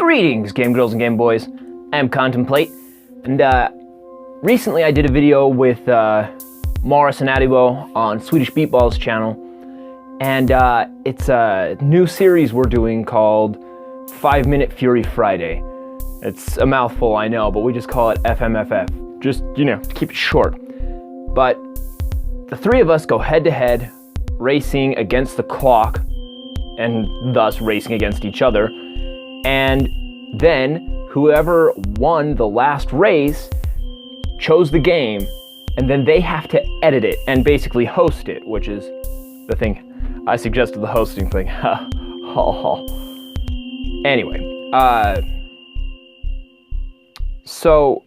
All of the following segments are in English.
Greetings, Game Girls and Game Boys. I'm Contempl8, and recently I did a video with Morris and Adibo on Swedish Beatballs channel, and it's a new series we're doing called 5-Minute Fury Friday. It's a mouthful, I know, but we just call it FMFF, just, to keep it short. But the three of us go head-to-head, racing against the clock, and thus racing against each other, and then whoever won the last race chose the game, and then they have to edit it and basically host it, which is the thing. I suggested the hosting thing. Anyway, so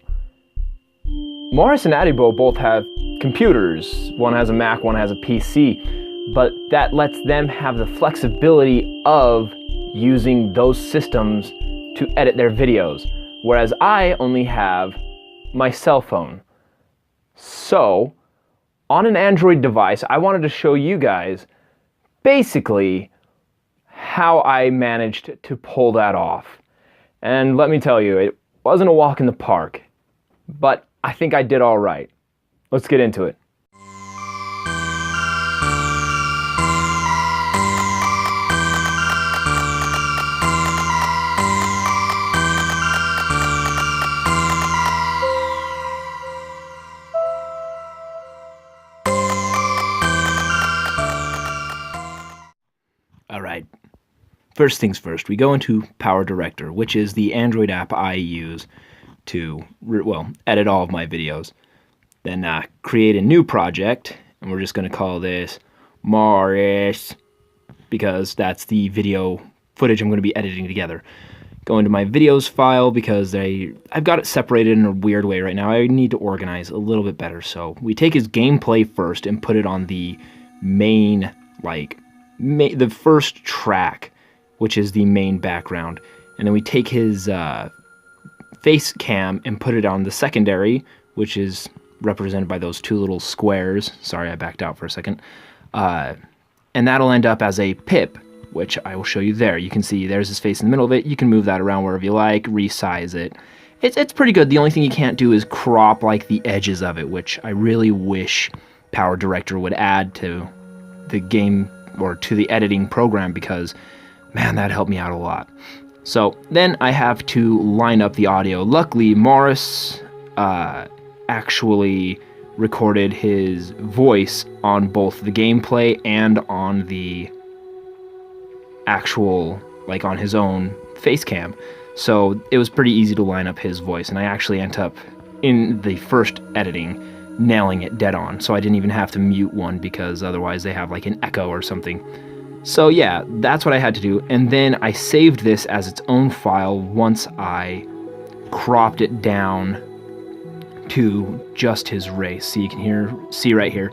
Morris and Adibo both have computers. One has a Mac, one has a PC, but that lets them have the flexibility of using those systems to edit their videos, whereas I only have my cell phone. So, on an Android device, I wanted to show you guys basically how I managed to pull that off. And let me tell you, it wasn't a walk in the park, but I think I did all right. Let's get into it. Alright, first things first, we go into Power Director, which is the Android app I use to, edit all of my videos. Then create a new project, and we're just going to call this Morris, because that's the video footage I'm going to be editing together. Go into my videos file, because I've got it separated in a weird way right now. I need to organize a little bit better. So we take his gameplay first and put it on the main, the first track, which is the main background, and then we take his face cam and put it on the secondary, which is represented by those two little squares. Sorry, I backed out for a second. And that'll end up as a pip, which I will show you there. You can see there's his face in the middle of it. You can move that around wherever you like, resize it. It's pretty good. The only thing you can't do is crop the edges of it, which I really wish Power Director would add to the game or to the editing program, because man, that helped me out a lot. So then I have to line up the audio. Luckily, Morris actually recorded his voice on both the gameplay and on the actual, on his own face cam. So it was pretty easy to line up his voice, and I actually ended up, in the first editing, nailing it dead on, so I didn't even have to mute one, because otherwise they have an echo or something. So yeah, that's what I had to do, and then I saved this as its own file once I cropped it down to just his race. So you can see right here,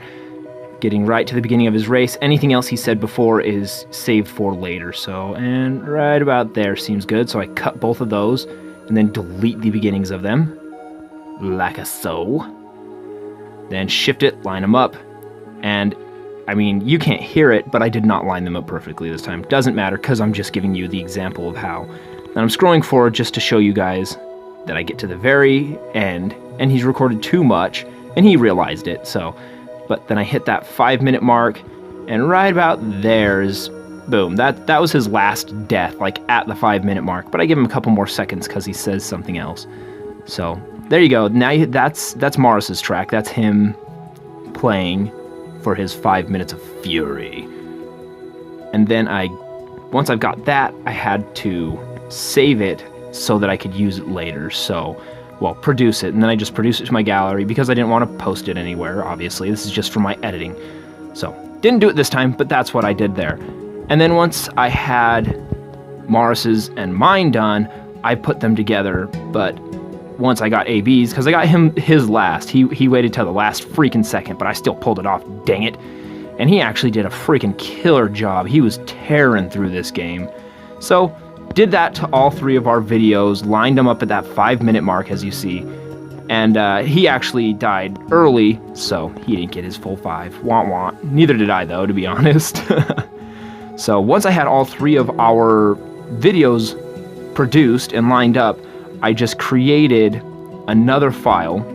getting right to the beginning of his race. Anything else he said before is saved for later. So, and right about there seems good, so I cut both of those and then delete the beginnings of them, like so. Then shift it, line them up, and I mean, you can't hear it, but I did not line them up perfectly this time. Doesn't matter, because I'm just giving you the example of how. And I'm scrolling forward just to show you guys that I get to the very end, and he's recorded too much, and he realized it, so. But then I hit that 5-minute mark, and right about there's, boom, that was his last death, at the 5-minute mark, but I give him a couple more seconds because he says something else. So, there you go. Now that's Morris's track. That's him playing for his 5 minutes of fury. And then once I've got that, I had to save it so that I could use it later. So, produce it, and then I just produce it to my gallery because I didn't want to post it anywhere, obviously. This is just for my editing. So, didn't do it this time, but that's what I did there. And then once I had Morris's and mine done, I put them together, but once I got AB's, because I got him his last. He waited till the last freaking second, but I still pulled it off, dang it. And he actually did a freaking killer job. He was tearing through this game. So, did that to all three of our videos, lined them up at that 5-minute mark, as you see. And he actually died early, so he didn't get his full 5. Wah wah. Neither did I, though, to be honest. So once I had all three of our videos produced and lined up, I just created another file.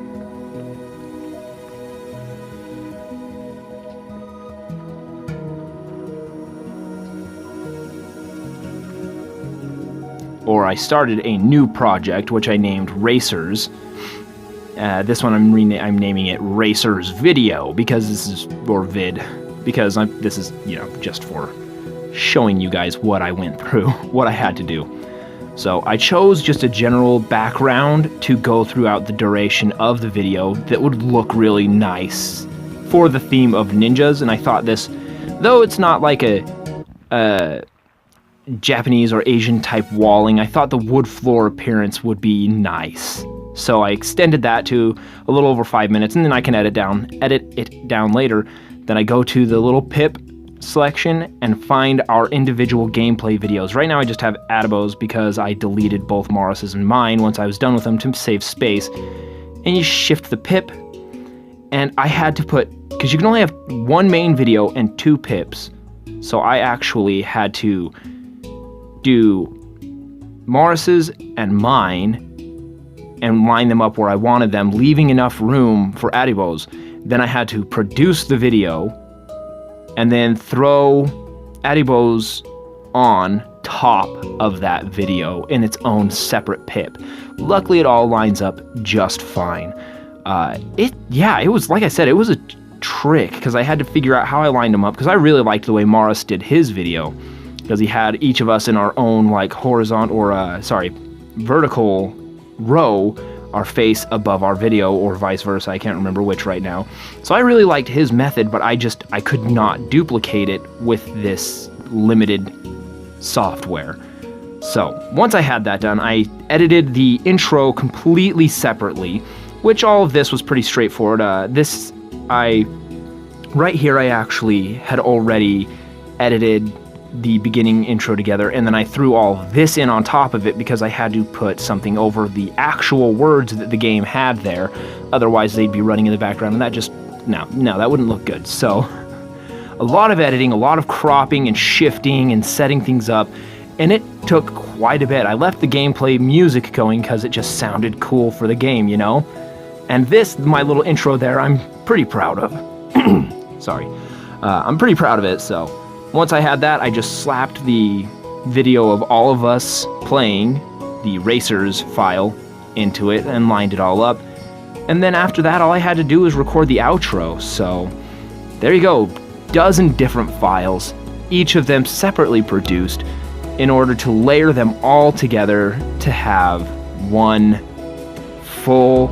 Or I started a new project, which I named Racers. This one I'm naming it Racers Video, because this is, or Vid, because this is, you know, just for showing you guys what I went through, what I had to do. So I chose just a general background to go throughout the duration of the video that would look really nice for the theme of ninjas, and I thought this, though it's not like a Japanese or Asian type walling, I thought the wood floor appearance would be nice. So I extended that to a little over 5 minutes, and then I can edit it down later. Then I go to the little pip selection and find our individual gameplay videos. Right now I just have Adibos because I deleted both Morris's and mine once I was done with them to save space. And you shift the pip, and I had to put, because you can only have one main video and 2 pips, so I actually had to do Morris's and mine and line them up where I wanted them, leaving enough room for Adibos. Then I had to produce the video and then throw Adibos on top of that video in its own separate pip. Luckily, it all lines up just fine. It was, like I said, it was a trick, because I had to figure out how I lined them up, because I really liked the way Morris did his video, because he had each of us in our own, like, vertical row, our face above our video, or vice versa. I can't remember which right now. So I really liked his method, but I could not duplicate it with this limited software. So once I had that done, I edited the intro completely separately, which all of this was pretty straightforward. Right here I actually had already edited the beginning intro together, and then I threw all this in on top of it because I had to put something over the actual words that the game had there. Otherwise they'd be running in the background, and that just, no, that wouldn't look good. So a lot of editing, a lot of cropping and shifting and setting things up, and it took quite a bit. I left the gameplay music going because it just sounded cool for the game, you know? And this, my little intro there, I'm pretty proud of. Sorry. I'm pretty proud of it, so once I had that, I just slapped the video of all of us playing, the Racers file, into it and lined it all up. And then after that, all I had to do was record the outro. So there you go, dozen different files, each of them separately produced, in order to layer them all together to have one full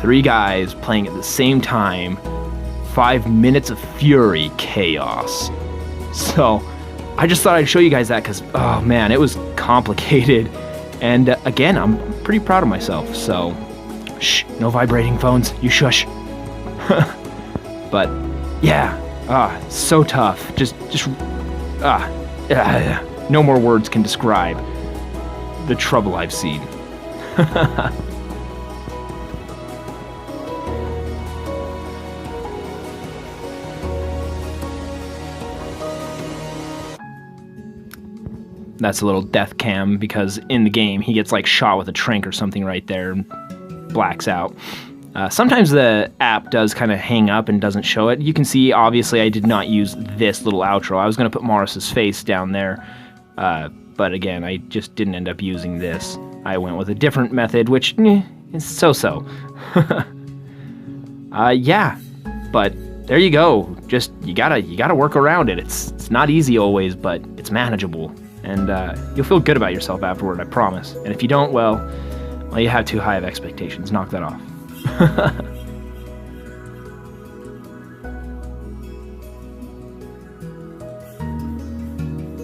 3 guys playing at the same time, 5 minutes of fury chaos. So I just thought I'd show you guys that, because, oh man, it was complicated. And again, I'm pretty proud of myself. So, shh, no vibrating phones, you shush. But yeah, so tough. No more words can describe the trouble I've seen. That's a little death cam, because in the game he gets like shot with a trank or something right there and blacks out. Sometimes the app does kind of hang up and doesn't show it. You can see, obviously, I did not use this little outro. I was going to put Morris's face down there, but again, I just didn't end up using this. I went with a different method, which is so-so. Yeah, but there you go. Just you gotta work around it. It's not easy always, but it's manageable. And you'll feel good about yourself afterward, I promise. And if you don't, well, you have too high of expectations. Knock that off.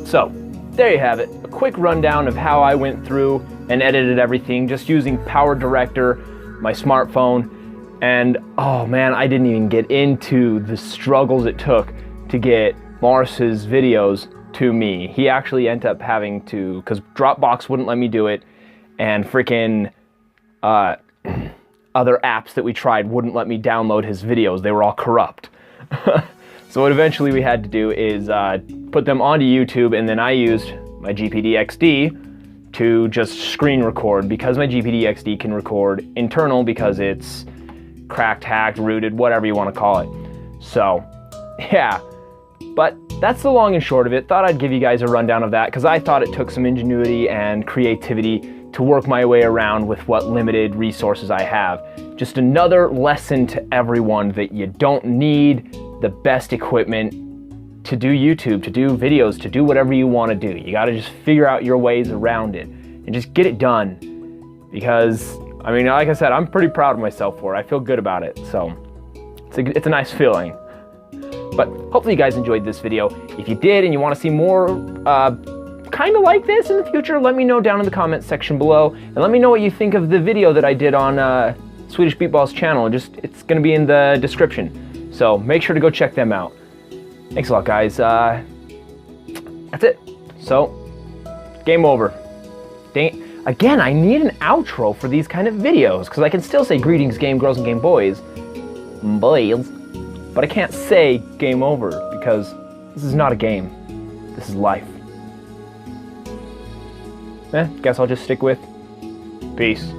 So, there you have it. A quick rundown of how I went through and edited everything just using Power Director, my smartphone, and oh man, I didn't even get into the struggles it took to get Morris's videos to me. He actually ended up having to, because Dropbox wouldn't let me do it, and freaking other apps that we tried wouldn't let me download his videos. They were all corrupt. So what eventually we had to do is put them onto YouTube, and then I used my GPD XD to just screen record because my GPD-XD can record internal because it's cracked, hacked, rooted, whatever you want to call it. So, yeah. But that's the long and short of it. Thought I'd give you guys a rundown of that because I thought it took some ingenuity and creativity to work my way around with what limited resources I have. Just another lesson to everyone that you don't need the best equipment to do YouTube, to do videos, to do whatever you want to do. You got to just figure out your ways around it and just get it done. Because, I mean, like I said, I'm pretty proud of myself for it. I feel good about it. So it's a nice feeling. But hopefully you guys enjoyed this video. If you did and you want to see more kind of like this in the future, let me know down in the comments section below. And let me know what you think of the video that I did on Swedish Beatballs channel. It's going to be in the description. So make sure to go check them out. Thanks a lot, guys. That's it. So, game over. Again, I need an outro for these kind of videos because I can still say greetings, game girls and game boys. But I can't say game over because this is not a game. This is life. Guess I'll just stick with peace.